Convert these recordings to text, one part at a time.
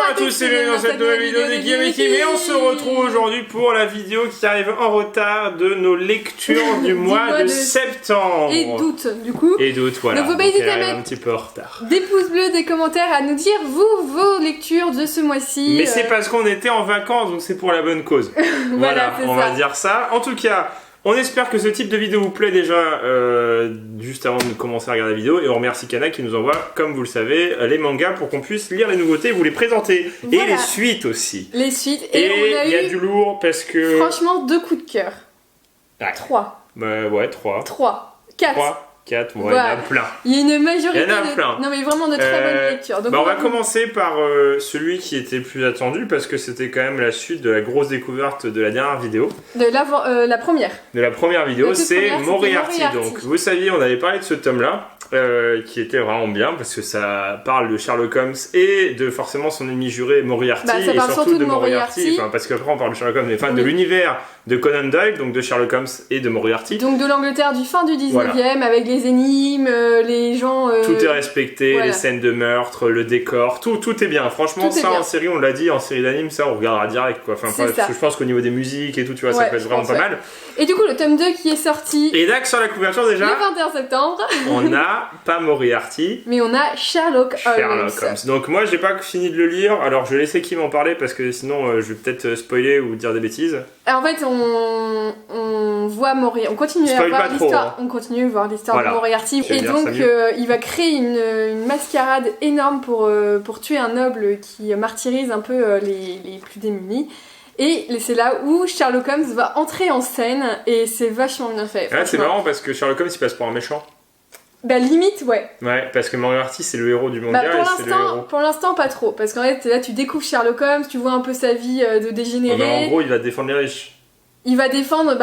Bonjour à tous et bienvenue dans cette nouvelle vidéo de Guillaume et Kim. Et on se retrouve aujourd'hui pour la vidéo qui arrive en retard de nos lectures du mois de septembre. Et d'août, du coup. Et d'août, voilà. Donc faut pas hésiter à mettre un petit peu en retard. Des pouces bleus, des commentaires, à nous dire vos lectures de ce mois-ci. Mais c'est parce qu'on était en vacances, donc c'est pour la bonne cause. Voilà, on va dire ça. En tout cas, on espère que ce type de vidéo vous plaît déjà juste avant de commencer à regarder la vidéo, et on remercie Kana qui nous envoie, comme vous le savez, les mangas pour qu'on puisse lire les nouveautés et vous les présenter. Voilà. Et les suites aussi. Les suites. Et il y a du lourd parce que... Franchement, 2 coups de cœur. Ouais. 3. Ouais, 3. 4. 4, ouais, voilà. Il y en a plein. Il y a une majorité plein. Non mais vraiment de très bonnes lectures. Donc on va commencer par celui qui était le plus attendu parce que c'était quand même la suite de la grosse découverte de la dernière vidéo. De la première. De la première vidéo, c'est Moriarty. Donc vous saviez, on avait parlé de ce tome-là. Qui était vraiment bien parce que ça parle de Sherlock Holmes et de forcément son ennemi juré Moriarty, et surtout de Moriarty. Enfin, parce qu'après on parle de Sherlock Holmes, mais enfin de l'univers de Conan Doyle, donc de Sherlock Holmes et de Moriarty. Donc de l'Angleterre du fin du 19e, voilà. Avec les énigmes, les gens... Tout est respecté, voilà. Les scènes de meurtre, le décor, tout est bien. Franchement, tout ça en série, on l'a dit, en série d'anime, ça on regardera direct, quoi. Enfin, parce que je pense qu'au niveau des musiques et tout, tu vois, ça peut être vraiment pas mal. Et du coup, le tome 2 qui est sorti... Et là, sur la couverture déjà... Le 21 septembre. On a pas Moriarty, mais on a Sherlock Holmes. Donc moi j'ai pas fini de le lire, alors je vais laisser Kim en parler parce que sinon je vais peut-être spoiler ou dire des bêtises. Alors, en fait on voit Moriarty, on continue à voir l'histoire, on continue à voir l'histoire de Moriarty et donc il va créer une mascarade énorme pour tuer un noble qui martyrise un peu les plus démunis. Et c'est là où Sherlock Holmes va entrer en scène et c'est vachement bien fait. Ah, c'est marrant parce que Sherlock Holmes il passe pour un méchant. Bah limite ouais. Ouais, parce que Moriarty c'est le héros du manga pour l'instant pas trop, parce qu'en fait là tu découvres Sherlock Holmes, tu vois un peu sa vie de dégénéré. En gros il va défendre les riches. Il va défendre,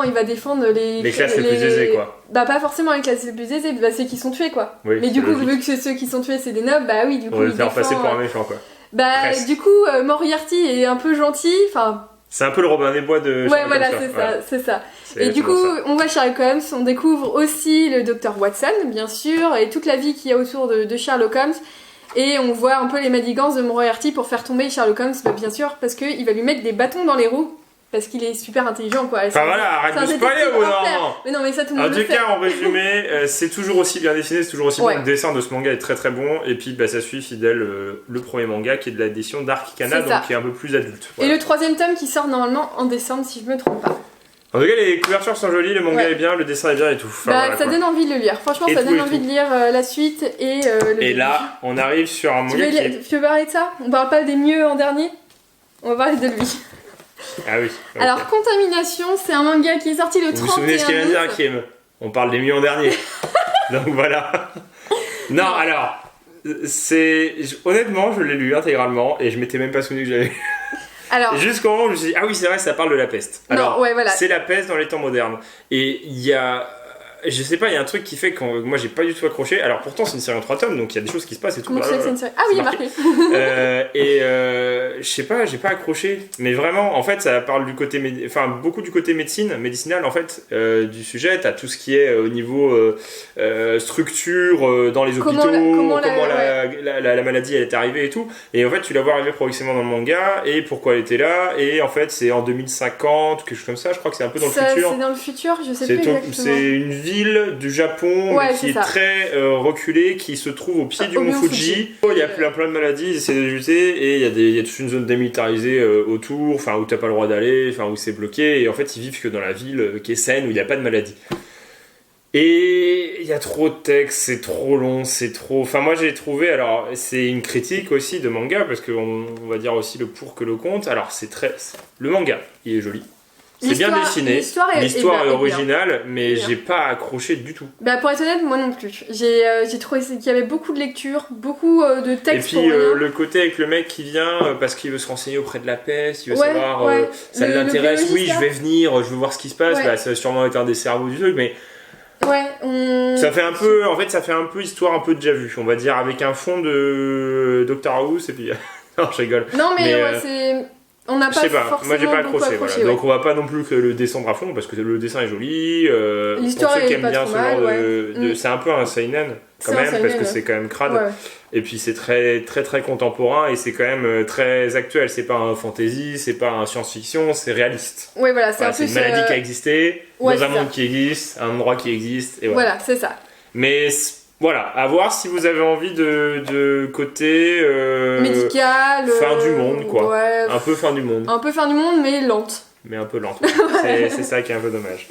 il va défendre les classes les plus aisées quoi. Bah pas forcément les classes les plus aisées, ceux qui sont tués quoi. Oui, mais du coup logique. vu que ceux qui sont tués c'est des nobles, bah oui du coup on va le faire passer pour un méchant quoi. Bah presque. Du coup Moriarty est un peu gentil, enfin... C'est un peu le Robin des Bois de Sherlock Holmes. Ouais, voilà, c'est ça. Et du coup, on voit Sherlock Holmes, on découvre aussi le docteur Watson, bien sûr, et toute la vie qu'il y a autour de Sherlock Holmes. Et on voit un peu les manigances de Moriarty pour faire tomber Sherlock Holmes, bien sûr, parce qu'il va lui mettre des bâtons dans les roues. Parce qu'il est super intelligent, quoi. Enfin voilà, arrête de spoiler au bout d'un moment. Mais non, mais ça tout le monde le sait. En tout cas, en résumé, c'est toujours aussi bien dessiné, c'est toujours aussi bon. Le dessin de ce manga est très très bon. Et puis ça suit fidèle le premier manga qui est de l'édition Dark Kana, donc qui est un peu plus adulte. Voilà. Et le 3e tome qui sort normalement en décembre, si je me trompe pas. En tout cas, les couvertures sont jolies, le manga est bien, le dessin est bien et tout. Enfin, ça donne envie de le lire. Franchement, ça donne envie de lire la suite et le Et là, on arrive sur un manga Tu veux parler de ça? On parle pas des mieux en dernier? On va parler de lui. Ah oui. Okay. Alors, Contamination, c'est un manga qui est sorti le 31 août. Vous vous souvenez ce qu'il vient de dire, Kim? On parle des mieux en dernier. Donc voilà. Non, alors, honnêtement, je l'ai lu intégralement et je m'étais même pas souvenu que j'avais lu. Alors... Jusqu'au moment où je me suis dit, ah oui, c'est vrai, ça parle de la peste. Alors, voilà. C'est la peste dans les temps modernes. Et il y a... Je sais pas, il y a un truc qui fait que moi j'ai pas du tout accroché. Alors pourtant c'est une série en 3 tomes, donc il y a des choses qui se passent et tout. Comment c'est une série? Ah oui, il est marqué. Je sais pas, j'ai pas accroché. Mais vraiment, en fait, ça parle du côté, beaucoup du côté médicinal en fait du sujet. T'as tout ce qui est au niveau structure dans les hôpitaux, comment la maladie elle est arrivée et tout. Et en fait, tu la vois arriver progressivement dans le manga et pourquoi elle était là. Et en fait, c'est en 2050, quelque chose comme ça. Je crois que c'est un peu dans le futur. C'est dans le futur, je sais plus exactement. C'est une ville du Japon qui est très reculée, qui se trouve au pied du mont Fuji. Il y a plein de maladies, ils essaient de lutter et il y a toute une zone démilitarisée autour, où t'as pas le droit d'aller, où c'est bloqué, et en fait ils vivent que dans la ville qui est saine, où il n'y a pas de maladie. Et il y a trop de textes, c'est trop long, c'est trop... Enfin moi j'ai trouvé, alors c'est une critique aussi de manga, parce qu'on va dire aussi le pour que le contre. Alors le manga, il est joli. C'est bien dessiné, l'histoire est originale, mais j'ai pas accroché du tout. Bah pour être honnête, moi non plus. J'ai trouvé qu'il y avait beaucoup de lectures, beaucoup de textes. Et puis le côté avec le mec qui vient parce qu'il veut se renseigner auprès de la peste, il veut savoir, ça l'intéresse, oui je vais venir, je veux voir ce qui se passe, ça va sûrement être un des cerveaux du truc, mais... Ça fait un peu, en fait ça fait un peu histoire un peu déjà vue, on va dire, avec un fond de Doctor House et puis... non je rigole. Non mais c'est... On n'a pas forcément moi j'ai pas accroché, voilà. Ouais. Donc on va pas non plus que le descendre à fond parce que le dessin est joli. L'histoire pour ceux qui aiment pas bien trop ce mal, genre de c'est un peu un seinen quand même parce que c'est quand même crade. Ouais. Et puis c'est très très très contemporain et c'est quand même très actuel. C'est pas un fantasy, c'est pas un science-fiction, c'est réaliste. Ouais, voilà, c'est une maladie qui a existé dans un monde qui existe, un endroit qui existe et voilà, c'est ça. Mais voilà, à voir si vous avez envie de côté médical, fin du monde quoi. Ouais, un peu fin du monde. Un peu fin du monde mais lente. Mais un peu lente. C'est ça qui est un peu dommage.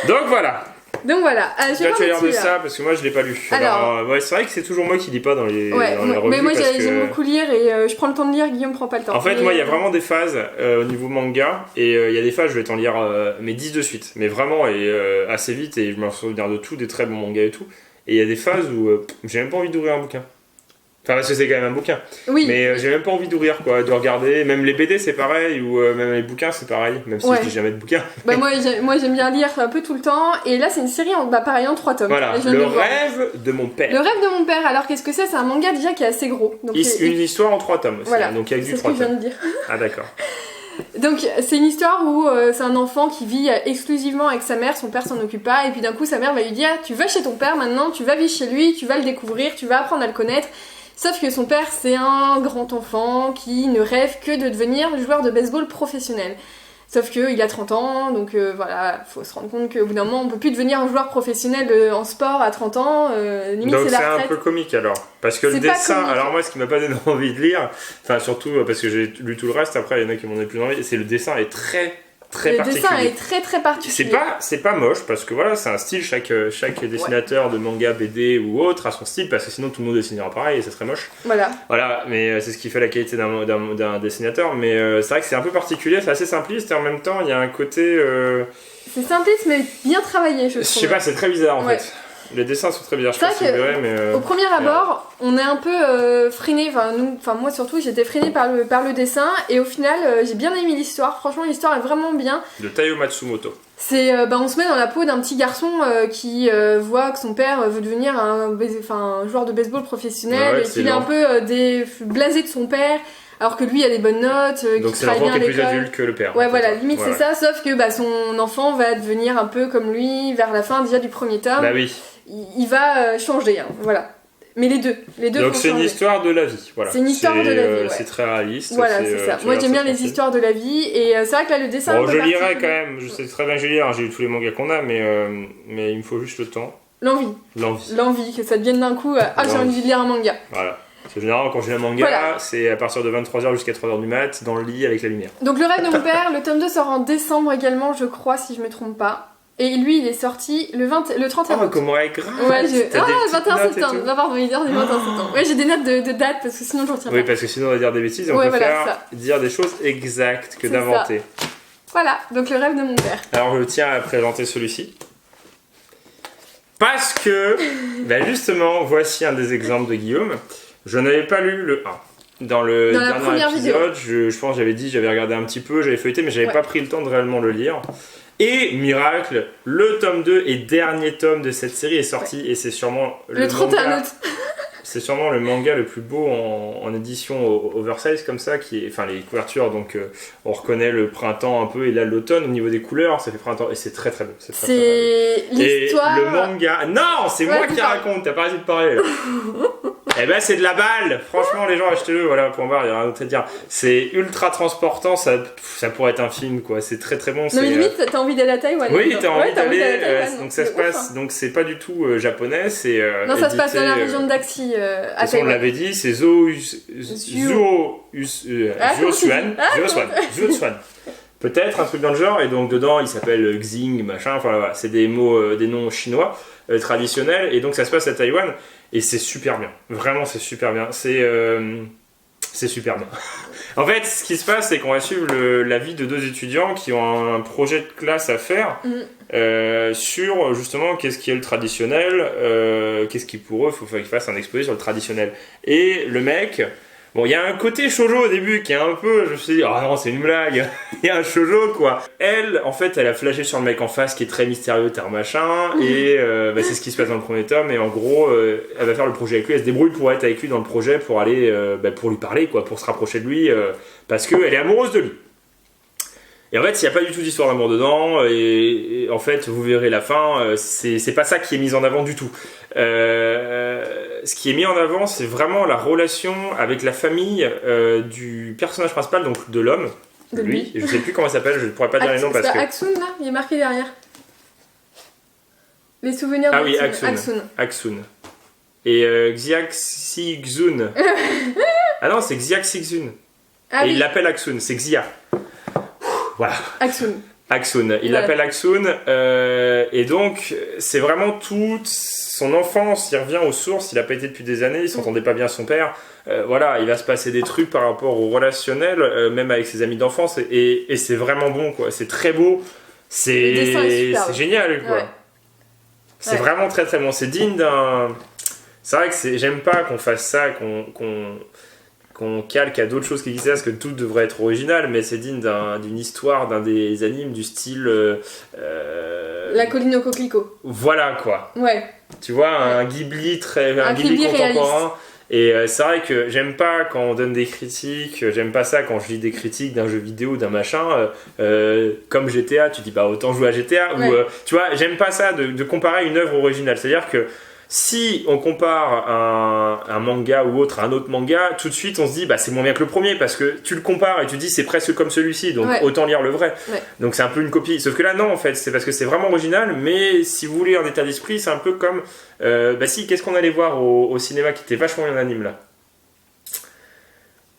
Donc voilà. Tu vas lire de ça parce que moi je l'ai pas lu. Alors c'est vrai que c'est toujours moi qui lis pas dans les revues. Mais moi j'aime beaucoup lire et je prends le temps de lire, Guillaume prend pas le temps. En fait, moi il y a vraiment des phases au niveau manga et il y a des phases je vais t'en lire mais 10 de suite. Mais vraiment et assez vite et je me souviens de tout, des très bons mangas et tout. Et il y a des phases où j'ai même pas envie d'ouvrir un bouquin. Enfin, parce que c'est quand même un bouquin. Oui. Mais j'ai même pas envie d'ouvrir, quoi, de regarder. Même les BD, c'est pareil, ou même les bouquins, c'est pareil. Même si je lis jamais de bouquins. Moi, j'aime bien lire un peu tout le temps. Et là, c'est une série, pareil, en 3 tomes. Voilà, le rêve de mon père. Le rêve de mon père. Alors, qu'est-ce que c'est ? C'est un manga déjà qui est assez gros. Donc, une histoire en 3 tomes aussi. Voilà. Donc, il y a que du 3 tomes. C'est ce que je viens de dire. Ah, d'accord. Donc c'est une histoire où c'est un enfant qui vit exclusivement avec sa mère, son père s'en occupe pas, et puis d'un coup sa mère va lui dire tu vas chez ton père maintenant, tu vas vivre chez lui, tu vas le découvrir, tu vas apprendre à le connaître. Sauf que son père c'est un grand enfant qui ne rêve que de devenir joueur de baseball professionnel. Sauf qu'il a 30 ans, donc voilà, faut se rendre compte qu'au bout d'un moment, on peut plus devenir un joueur professionnel en sport à 30 ans, limite donc c'est la retraite. Donc c'est un peu comique alors, parce que le dessin, alors moi ce qui m'a pas donné envie de lire, enfin surtout parce que j'ai lu tout le reste, après il y en a qui m'en ont plus envie, c'est le dessin est très particulier. Le dessin est très particulier. C'est pas moche, parce que voilà, c'est un style, chaque dessinateur de manga, BD ou autre a son style, parce que sinon tout le monde dessinera pareil et ça serait moche. Voilà, mais c'est ce qui fait la qualité d'un dessinateur, mais c'est vrai que c'est un peu particulier, c'est assez simpliste et en même temps il y a un côté... C'est simpliste mais bien travaillé, je trouve. Je sais pas, c'est très bizarre en fait. Les dessins sont très bizarres, je sais pas si vous verrez, mais... Au premier abord, on est un peu freiné, moi surtout, j'étais freinée par le dessin, et au final, j'ai bien aimé l'histoire. Franchement, l'histoire est vraiment bien. De Taiyo Matsumoto. C'est, on se met dans la peau d'un petit garçon qui voit que son père veut devenir un joueur de baseball professionnel, et qu'il est un peu blasé de son père. Alors que lui a des bonnes notes, donc c'est l'enfant qui est plus adulte que le père. Ouais, voilà, limite c'est ça, sauf que son enfant va devenir un peu comme lui vers la fin déjà du premier tome. Bah oui. Il va changer, voilà. Mais les deux donc c'est une histoire de la vie, voilà. C'est une histoire de la vie, ouais. C'est très réaliste. Voilà, c'est ça. Moi j'aime bien les histoires de la vie, et c'est vrai que là le dessin... Bon, je lirai quand même, je sais très bien que je lirai, j'ai lu tous les mangas qu'on a, mais il me faut juste le temps. L'envie, que ça devienne d'un coup, j'ai envie de lire un manga. Voilà. C'est généralement quand j'ai un manga, c'est à partir de 23h jusqu'à 3h du mat, dans le lit avec la lumière. Donc le rêve de mon père, le tome 2 sort en décembre également, je crois, si je me trompe pas. Et lui, il est sorti le 31 août. Comment elle grave. Ouais, 21 septembre. Non, pardon, il dit 21 septembre. Ouais, j'ai des notes de date parce que sinon je retiens pas. Oui, parce que sinon on va dire des bêtises et on peut dire des choses exactes que d'inventer. Voilà, donc le rêve de mon père. Alors je tiens à présenter celui-ci. Parce que, justement, voici un des exemples de Guillaume. Je n'avais pas lu le 1. Dans le dernier épisode, je pense que j'avais regardé un petit peu, j'avais feuilleté, mais j'avais pas pris le temps de réellement le lire. Et miracle, le tome 2 et dernier tome de cette série est sorti et c'est sûrement le 31 août. C'est sûrement le manga le plus beau en édition oversize comme ça, les couvertures, donc on reconnaît le printemps un peu et là l'automne au niveau des couleurs, ça fait printemps et c'est très très beau. C'est l'histoire. Et le manga, non, c'est moi qui raconte, t'as pas arrêté de parler là. Eh ben c'est de la balle. Franchement les gens achetez-le, voilà, point barre, il y a rien d'autre à dire. C'est ultra transportant, ça pourrait être un film quoi, c'est très très bon. Non mais limite t'as envie d'aller à Taïwan. Oui, t'as envie d'aller, donc ça se passe, donc c'est pas du tout japonais, c'est non ça se passe dans la région de Daxi à Taïwan. On l'avait dit, c'est Zhuosuan. Peut-être un truc dans le genre, et donc dedans il s'appelle Xing, machin, enfin voilà, c'est des mots, des noms chinois traditionnels, et donc ça se passe à Taïwan, et c'est super bien, vraiment c'est super bien, c'est super bien. En fait, ce qui se passe, c'est qu'on va suivre la vie de deux étudiants qui ont un projet de classe à faire sur justement qu'est-ce qui est le traditionnel, qu'est-ce qui pour eux, il faut qu'ils fassent un exposé sur le traditionnel. Et le mec... Bon, il y a un côté shoujo au début qui est un peu, je me suis dit, oh non, c'est une blague, il y a un shoujo quoi. Elle, en fait, elle a flashé sur le mec en face qui est très mystérieux, machin, et c'est ce qui se passe dans le premier tome, et en gros, elle va faire le projet avec lui, elle se débrouille pour être avec lui dans le projet, pour aller, pour lui parler quoi, pour se rapprocher de lui, parce qu'elle est amoureuse de lui. Et en fait, il n'y a pas du tout d'histoire d'amour dedans, et en fait, vous verrez la fin, c'est pas ça qui est mis en avant du tout. Ce qui est mis en avant, c'est vraiment la relation avec la famille du personnage principal, donc de l'homme, de lui. Je sais plus comment il s'appelle, je ne pourrais pas dire les noms parce que... Aksun, là, il est marqué derrière. Les souvenirs de oui, Aksun. Et Xiaxixun. Ah non, c'est Xiaxixun. Et il l'appelle Aksun, c'est Xia. Voilà. Aksun. Il l'appelle Aksun. Et donc, c'est vraiment toute son enfance. Il revient aux sources. Il n'a pas été depuis des années. Il s'entendait pas bien avec son père. Voilà, il va se passer des trucs par rapport au relationnel, même avec ses amis d'enfance. Et c'est vraiment bon, quoi. C'est très beau. C'est génial, quoi. Ouais. C'est vraiment très très bon. C'est digne d'un... C'est vrai que j'aime pas qu'on fasse ça, qu'on calque à d'autres choses qui existent, parce que tout devrait être original, mais c'est digne d'une histoire, d'un des animes du style... La colline au coquelicot. Voilà, quoi. Ouais. Tu vois, un Ghibli un Ghibli contemporain. Et c'est vrai que j'aime pas quand on donne des critiques, j'aime pas ça quand je lis des critiques d'un jeu vidéo, d'un machin, comme GTA, tu dis bah autant jouer à GTA, ou tu vois, j'aime pas ça de comparer une œuvre originale, c'est-à-dire que si on compare un manga ou autre à un autre manga, tout de suite on se dit bah c'est moins bien que le premier, parce que tu le compares et tu dis c'est presque comme celui-ci, donc autant lire le vrai. Donc c'est un peu une copie, sauf que là non en fait, c'est parce que c'est vraiment original, mais si vous voulez un état d'esprit, c'est un peu comme qu'est-ce qu'on allait voir au cinéma qui était vachement bien anime là.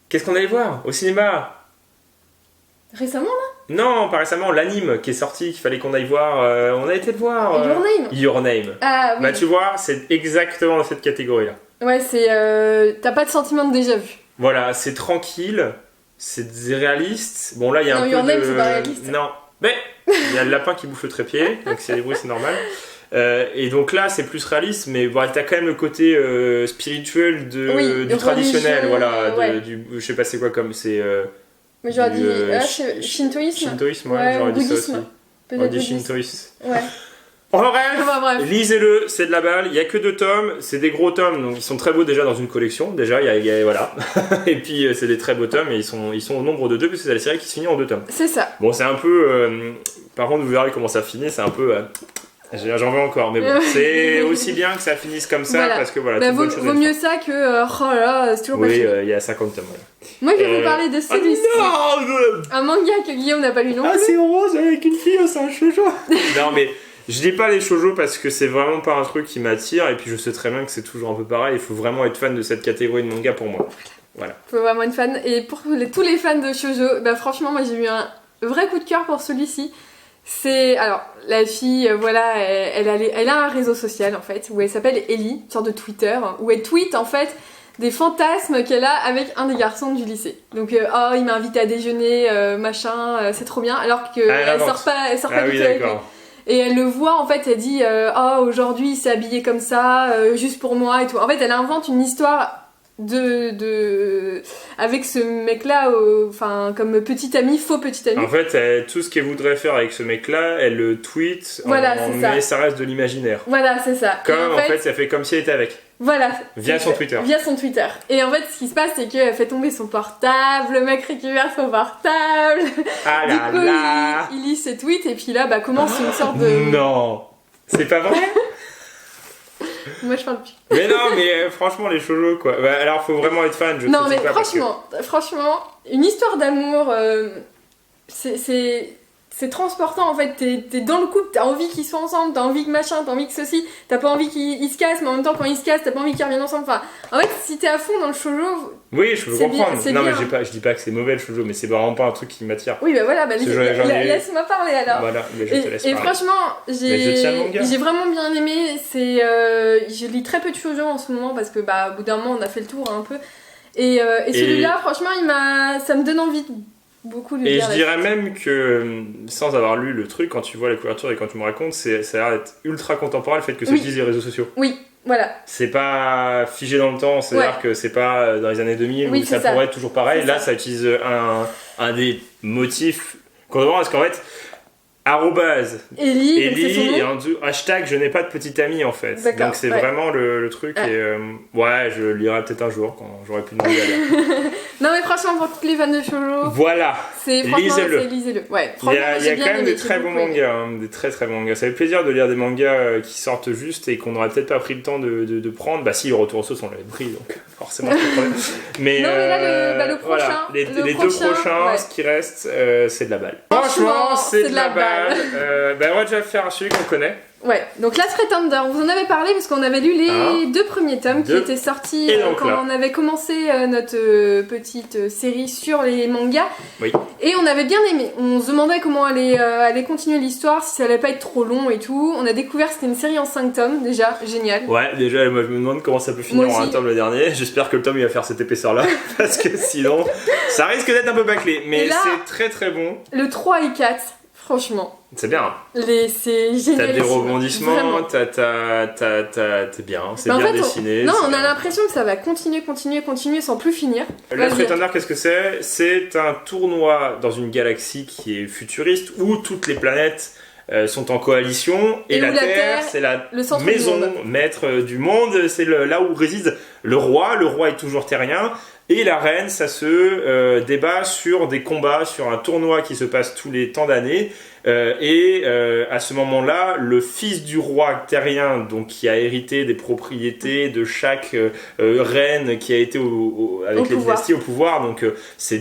Qu'est-ce qu'on allait voir au cinéma récemment là? Non, pas récemment, l'anime qui est sorti, qu'il fallait qu'on aille voir, on a été le voir. Your Name. Ah oui. Bah tu vois, c'est exactement dans cette catégorie-là. Ouais, c'est... t'as pas de sentiment de déjà-vu. Voilà, c'est tranquille, c'est réaliste. Bon là, il y a un peu Your Name, c'est pas réaliste. Non, mais il y a le lapin qui bouffe le trépied, donc s'il y a des bruits, c'est normal. Et donc là, c'est plus réaliste, mais bon, t'as quand même le côté spirituel du traditionnel, voilà, je sais pas c'est quoi comme, c'est... Mais j'aurais dit shintoïsme. Shintoïsme, ouais, j'aurais dit ça aussi. On dit shintoïsme. Ouais. En bref, lisez-le, c'est de la balle. Il y a que 2 tomes, c'est des gros tomes, donc ils sont très beaux déjà dans une collection. Déjà, voilà. Et puis c'est des très beaux tomes et ils sont au nombre de 2 puisque c'est la série qui se finit en 2 tomes. C'est ça. Bon, c'est un peu. Par contre, vous verrez comment ça finit. C'est un peu. J'en veux encore, mais bon, c'est aussi bien que ça finisse comme ça, voilà. Parce que voilà. Bah, vaut mieux ça que oh là, c'est toujours pas fini. Il y a 50 tomes. Voilà. Moi, je vais vous parler de celui-ci. Un manga que Guillaume n'a pas lu non plus. Ah, c'est rose avec une fille, c'est un shoujo. Non, mais je dis pas les shoujo parce que c'est vraiment pas un truc qui m'attire, et puis je sais très bien que c'est toujours un peu pareil. Il faut vraiment être fan de cette catégorie de manga pour moi. Voilà. Il faut vraiment être fan. Et pour tous les fans de shoujo, bah franchement, moi j'ai eu un vrai coup de cœur pour celui-ci. Alors, la fille, voilà, elle a un réseau social en fait, où elle s'appelle Ellie, une sorte de Twitter, où elle tweet en fait des fantasmes qu'elle a avec un des garçons du lycée. Donc, il m'a invité à déjeuner, machin, c'est trop bien, alors qu'elle sort pas du tout avec lui. Et elle le voit en fait, elle dit aujourd'hui il s'est habillé comme ça, juste pour moi et tout. En fait, elle invente une histoire avec ce mec là comme petit ami, faux petit ami. En fait, tout ce qu'elle voudrait faire avec ce mec là, elle le tweet, mais ça reste de l'imaginaire. Voilà, c'est ça. Comme en fait, ça fait comme si elle était avec. Voilà. Via son Twitter. Et en fait, ce qui se passe, c'est qu'elle fait tomber son portable, le mec récupère son portable. Ah là du coup, là. Il lit ses tweets et puis là, commence une sorte de... Non, c'est pas vrai. Moi je parle plus. Mais non, mais franchement, les shoujo quoi. Bah, alors faut vraiment être fan. Non, mais franchement, une histoire d'amour, c'est transportant en fait. T'es dans le couple, t'as envie qu'ils soient ensemble, t'as envie que machin, t'as envie que ceci, t'as pas envie qu'ils se cassent, mais en même temps, quand ils se cassent, t'as pas envie qu'ils reviennent ensemble. Enfin, en fait, si t'es à fond dans le shoujo. Oui, je peux comprendre. Non, mais je dis pas que c'est mauvais le shoujo, mais c'est vraiment pas un truc qui m'attire. Oui, bah voilà, laisse-moi parler alors. Voilà, mais je te laisse parler. Et franchement, j'ai vraiment bien aimé. Je lis très peu de shoujo en ce moment parce que au bout d'un moment, on a fait le tour un peu. Et celui-là, franchement, ça me donne envie beaucoup de lire. Et je dirais même que, sans avoir lu le truc, quand tu vois la couverture et quand tu me racontes, ça a l'air d'être ultra contemporain le fait que ça utilise les réseaux sociaux. Oui. Voilà. C'est pas figé dans le temps, c'est-à-dire que c'est pas dans les années 2000 où ça pourrait être toujours pareil. Là, ça utilise un des motifs qu'on demande, parce qu'en fait, Eli et hashtag je n'ai pas de petit ami en fait. D'accord, donc c'est vraiment le truc. Et je lirai peut-être un jour quand j'aurai plus de manga à lire. Non mais franchement, pour toutes les fans de shoujo, voilà, lisez-le. Ouais, il y a quand même des très bons mangas, des très très bons mangas. Ça fait plaisir de lire des mangas qui sortent juste et qu'on n'aurait peut-être pas pris le temps de prendre. Bah si, le Retour aux sources on l'avait pris, donc forcément c'est pas de problème. Mais non mais là le prochain, voilà, les deux prochains, ce qui reste, c'est de la balle. Franchement, c'est de la balle. On va déjà faire celui qu'on connaît. Ouais, donc Last Pretender, on vous en avait parlé parce qu'on avait lu les 2 premiers tomes qui étaient sortis quand on avait commencé notre petite série sur les mangas. Oui. Et on avait bien aimé. On se demandait comment allait continuer l'histoire, si ça allait pas être trop long et tout. On a découvert que c'était une série en 5 tomes, déjà, génial. Ouais, déjà, moi je me demande comment ça peut finir en un tome le dernier. J'espère que le tome il va faire cette épaisseur-là, parce que sinon, ça risque d'être un peu bâclé. Mais là, c'est très très bon. Le 3 et 4, franchement. C'est bien. C'est génial. T'as des rebondissements, t'es bien, c'est bien dessiné. Non, on a l'impression que ça va continuer sans plus finir. Last Pretender, qu'est-ce que c'est ? C'est un tournoi dans une galaxie qui est futuriste où toutes les planètes sont en coalition et la Terre c'est la maison maître du monde, c'est là où réside le roi. Le roi est toujours terrien. Et la reine, ça se débat sur des combats, sur un tournoi qui se passe tous les temps d'années. À ce moment-là, le fils du roi terrien, donc qui a hérité des propriétés de chaque reine qui a été avec les dynasties au pouvoir, donc c'est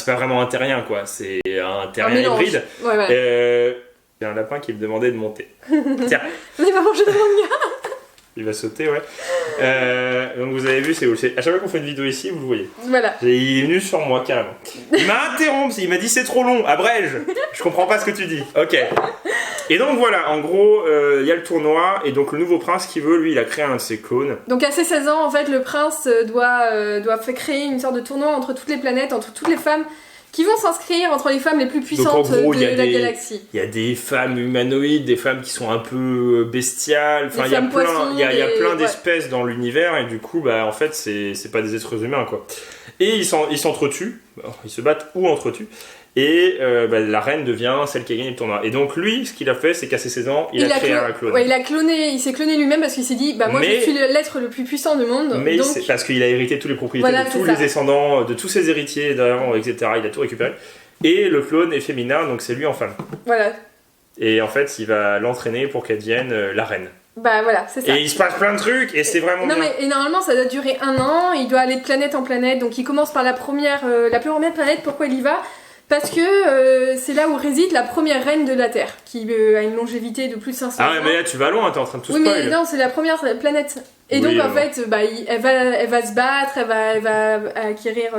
pas vraiment un terrien, quoi. C'est un terrien hybride. Ouais. Il y a un lapin qui me demandait de monter. Tiens. Il va manger de manga. Il va sauter, ouais. Donc vous avez vu, c'est où à chaque fois qu'on fait une vidéo ici, vous le voyez. Voilà. Il est venu sur moi, carrément. Il m'a interrompu, il m'a dit c'est trop long, abrège. Je comprends pas ce que tu dis. Ok. Et donc voilà, en gros, il y a le tournoi, et donc le nouveau prince qui veut, lui, il a créé un de ses clones. Donc à ses 16 ans, en fait, le prince doit créer une sorte de tournoi entre toutes les planètes, entre toutes les femmes qui vont s'inscrire, entre les femmes les plus puissantes de la galaxie. Il y a des femmes humanoïdes, des femmes qui sont un peu bestiales, enfin il y a plein d'espèces dans l'univers, et du coup en fait c'est pas des êtres humains, quoi. Et ils s'entretuent, ils se battent ou entretuent. Et la reine devient celle qui a gagné le tournoi. Et donc lui, ce qu'il a fait, c'est qu'à ses 16 ans, il a créé un clone. Ouais, il s'est cloné lui-même parce qu'il s'est dit, moi je suis l'être le plus puissant du monde. Mais donc... c'est parce qu'il a hérité toutes les propriétés de tous les descendants, de tous ses héritiers, etc. Il a tout récupéré. Et le clone est féminin, donc c'est lui en femme. Voilà. Et en fait, il va l'entraîner pour qu'elle devienne la reine. Bah voilà, c'est ça. Et il se passe plein de trucs, et c'est vraiment bien. Et normalement, ça doit durer 1 an, il doit aller de planète en planète, donc il commence par la plus première planète. Pourquoi il y va ? Parce que c'est là où réside la première reine de la Terre, qui a une longévité de plus de 500 ans. Ah ouais, mais là tu vas loin, t'es en train de tout spoil. Oui, mais non, c'est la première planète. Et donc en fait, elle va se battre, elle va acquérir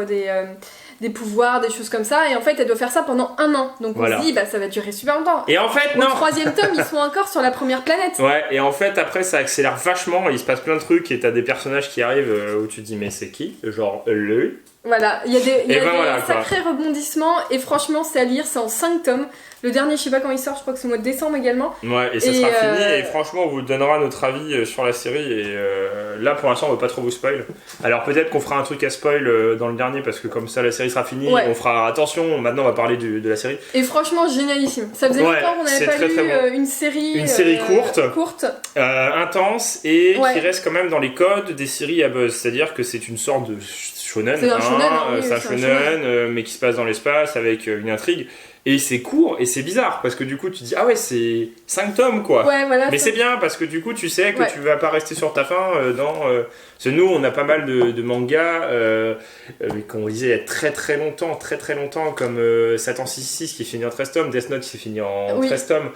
des pouvoirs, des choses comme ça, et en fait elle doit faire ça pendant 1 an. Donc on se dit, ça va durer super longtemps. Et en fait, non. Au 3e tome, ils sont encore sur la première planète. Ouais, et en fait après ça accélère vachement, il se passe plein de trucs, et t'as des personnages qui arrivent où tu te dis, mais c'est qui ? Genre, lui. Voilà, il y a des sacrés rebondissements, et franchement c'est à lire, c'est en 5 tomes. Le dernier, je sais pas quand il sort, je crois que c'est au mois de décembre également. Ouais, et ça sera fini, et franchement on vous donnera notre avis sur la série, et là pour l'instant on veut pas trop vous spoil. Alors peut-être qu'on fera un truc à spoil dans le dernier, parce que comme ça la série sera finie, on fera attention, maintenant on va parler de la série. Et franchement génialissime, ça faisait longtemps qu'on n'avait pas lu une série courte, intense, et qui reste quand même dans les codes des séries à buzz, c'est-à-dire que c'est une sorte de shonen, c'est un shonen, mais qui se passe dans l'espace avec une intrigue. Et c'est court et c'est bizarre parce que du coup tu dis ah ouais c'est 5 tomes quoi. Ouais, voilà, mais c'est bien parce que du coup tu sais que tu vas pas rester sur ta faim parce que nous on a pas mal de mangas qu'on lisait il y a très très longtemps comme Satan 666 qui finit en 13 tomes, Death Note qui s'est fini en 13 tomes,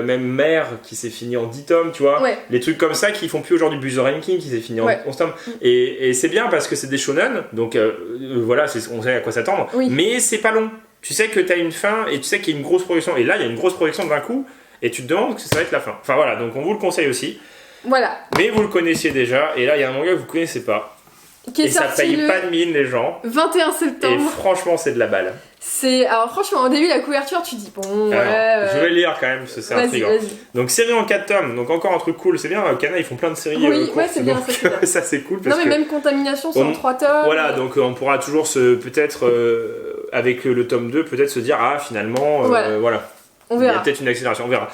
même Mère qui s'est fini en 10 tomes, tu vois, les trucs comme ça qui font plus aujourd'hui, Buzzer Ranking qui s'est fini en 11 tomes, et c'est bien parce que c'est des shonen, donc voilà, on sait à quoi s'attendre, mais c'est pas long. Tu sais que t'as une fin et tu sais qu'il y a une grosse production. Et là, il y a une grosse production d'un coup et tu te demandes que ça va être la fin. Enfin voilà, donc on vous le conseille aussi. Voilà. Mais vous le connaissiez déjà. Et là, il y a un manga que vous connaissez pas. Qui est et ça paye pas de mine les gens. 21 septembre. Et franchement, c'est de la balle. Alors franchement, au début, la couverture, tu dis bon, ouais. Je vais lire quand même, parce que c'est intriguant. Donc série en 4 tomes, donc encore un truc cool, c'est bien, Kana ils font plein de séries courtes, c'est bien, ça c'est cool. Parce non mais même Contamination, c'est en 3 tomes. Voilà, donc on pourra toujours peut-être, avec le tome 2, peut-être se dire, ah finalement, voilà. On verra. Il y a peut-être une accélération, on verra.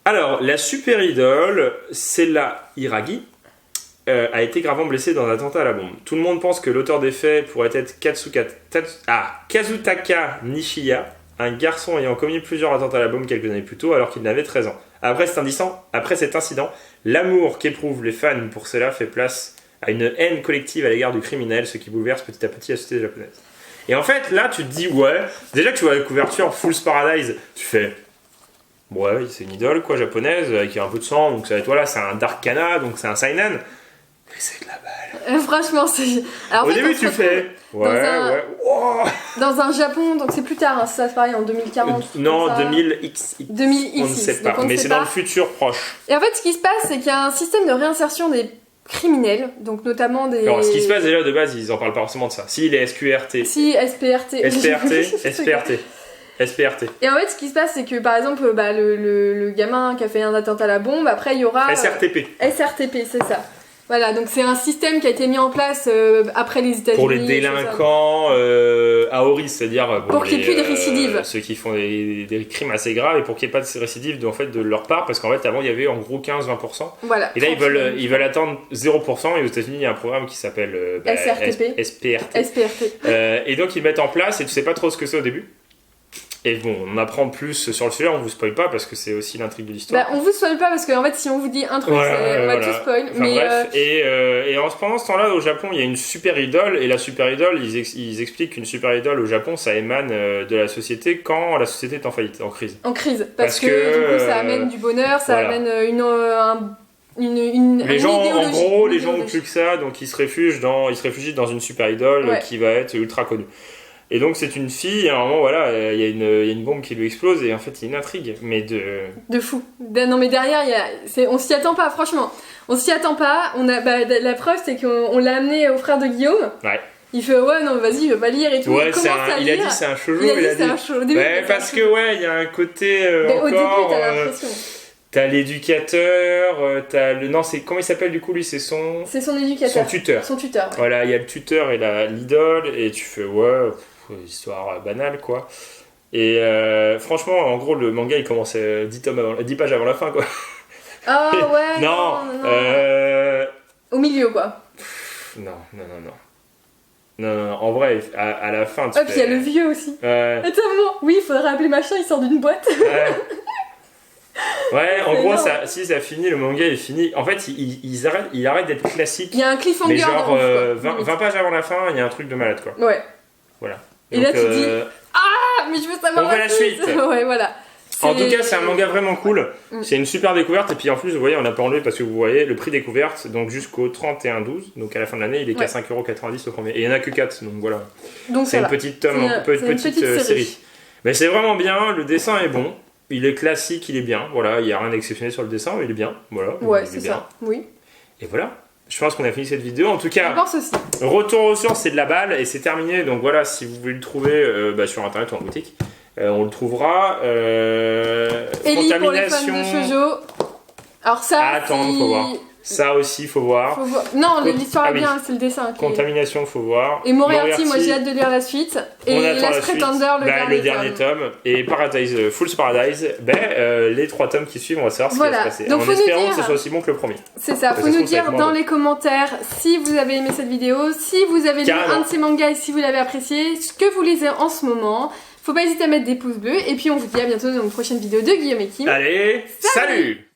Alors, la super idole, Sela Hiragi, a été gravement blessée dans un attentat à la bombe. Tout le monde pense que l'auteur des faits pourrait être Kazutaka Nishiya, un garçon ayant commis plusieurs attentats à la bombe quelques années plus tôt alors qu'il n'avait 13 ans. Après cet incident, l'amour qu'éprouvent les fans pour Sela fait place à une haine collective à l'égard du criminel, ce qui bouleverse petit à petit la société japonaise. Et en fait, là, tu te dis, ouais, déjà que tu vois la couverture Fool's Paradise, tu fais... Ouais, c'est une idole, quoi, japonaise, avec un peu de sang, donc ça va être, voilà, c'est un Dark Kana, donc c'est un seinen. Mais c'est de la balle. Franchement, c'est... Alors, au début, tu fais... Ouais. Oh. Dans un Japon, donc c'est plus tard, hein, ça se pareil, en 2040. Non, 2000X. 2000X. On ne sait pas, mais c'est dans le futur proche. Et en fait, ce qui se passe, c'est qu'il y a un système de réinsertion des criminels, donc notamment des... Alors, ce qui se passe déjà, de base, ils en parlent pas forcément de ça. Si, les SQRT. Si, SPRT. SPRT. Et en fait, ce qui se passe, c'est que par exemple, le gamin qui a fait un attentat à la bombe, après il y aura. SRTP, c'est ça. Voilà, donc c'est un système qui a été mis en place après les États-Unis. Pour les délinquants Aoris, c'est-à-dire. Pour qu'il n'y ait plus de récidives. Ceux qui font des crimes assez graves et pour qu'il n'y ait pas de récidives de leur part, parce qu'en fait, avant, il y avait en gros 15-20%. Voilà. Et là, ils veulent atteindre 0%. Et aux États-Unis, il y a un programme qui s'appelle SPRT. Et donc, ils mettent en place et tu sais pas trop ce que c'est au début. Et bon, on apprend plus sur le sujet, on vous spoil pas parce que c'est aussi l'intrigue de l'histoire. On vous spoil pas parce qu'en fait, si on vous dit un truc, on va tout spoil. Enfin, bref, et pendant ce temps-là, au Japon, il y a une super idole, et la super idole, ils expliquent qu'une super idole au Japon, ça émane de la société quand la société est en faillite, en crise. En crise, parce que du coup, ça amène du bonheur, ça amène les gens, en gros, les gens ont plus que ça, donc ils se réfugient dans une super idole qui va être ultra connue. Et donc c'est une fille, et à un moment voilà, il y a une bombe qui lui explose et en fait il y a une intrigue, mais de fou. Non mais derrière on s'y attend pas, franchement. On s'y attend pas. La preuve c'est qu'on l'a amené au frère de Guillaume. Ouais. Il fait ouais non vas-y je vais pas lire et tout. Ouais, il a dit c'est un shoujo. Au début. Ouais, parce que il y a un côté au début t'as l'impression. T'as l'éducateur, t'as le... Non, c'est... Comment il s'appelle du coup, lui? C'est son éducateur. Son tuteur, ouais. Voilà, il y a le tuteur et l'idole, et tu fais, histoire banale, quoi. Et franchement, en gros, le manga, il commence 10 pages avant la fin, quoi. Ah ouais, non. Au milieu, quoi. Non. En vrai, à la fin, tu puis il y a le vieux aussi. Attends, oui, il faudrait appeler machin, il sort d'une boîte. Ouais, en gros, ça finit, le manga est fini. En fait, il arrête d'être classique. Il y a un cliffhanger. Mais genre, 20 pages avant la fin, il y a un truc de malade, quoi. Ouais. Voilà. Et donc, là, tu dis ah, mais je veux savoir la suite. Ouais, voilà. En tout cas, c'est un manga vraiment cool. C'est une super découverte. Et puis en plus, vous voyez, on n'a pas enlevé parce que vous voyez le prix découverte, donc jusqu'au 31/12. Donc à la fin de l'année, il est qu'à 5,90€ au premier. Et il n'y en a que 4, donc voilà. Donc c'est une petite série. Mais c'est vraiment bien, le dessin est bon. Il est classique, il est bien. Voilà, il n'y a rien d'exceptionnel sur le dessin, mais il est bien. Voilà. Ouais, c'est ça. Oui. Et voilà. Je pense qu'on a fini cette vidéo. En tout cas, je pense aussi. Retour aux sources, c'est de la balle et c'est terminé. Donc voilà, si vous voulez le trouver sur internet ou en boutique, on le trouvera. Ellie pour les fans de shoujo. Alors ça, faut voir. Ça aussi, faut voir. Non, l'histoire est bien, c'est le dessin. Contamination, faut voir. Et Moriarty, moi j'ai hâte de lire la suite. Et Last Pretender, le dernier tome. Et Fool's Paradise, les 3 tomes qui suivent, on va savoir ce qui va se passer. Donc, en espérant que ce soit aussi bon que le premier. C'est ça, faut nous dire dans les commentaires si vous avez aimé cette vidéo, si vous avez lu un de ces mangas et si vous l'avez apprécié, ce que vous lisez en ce moment. Faut pas hésiter à mettre des pouces bleus. Et puis on vous dit à bientôt dans une prochaine vidéo de Guillaume et Kim. Allez, salut!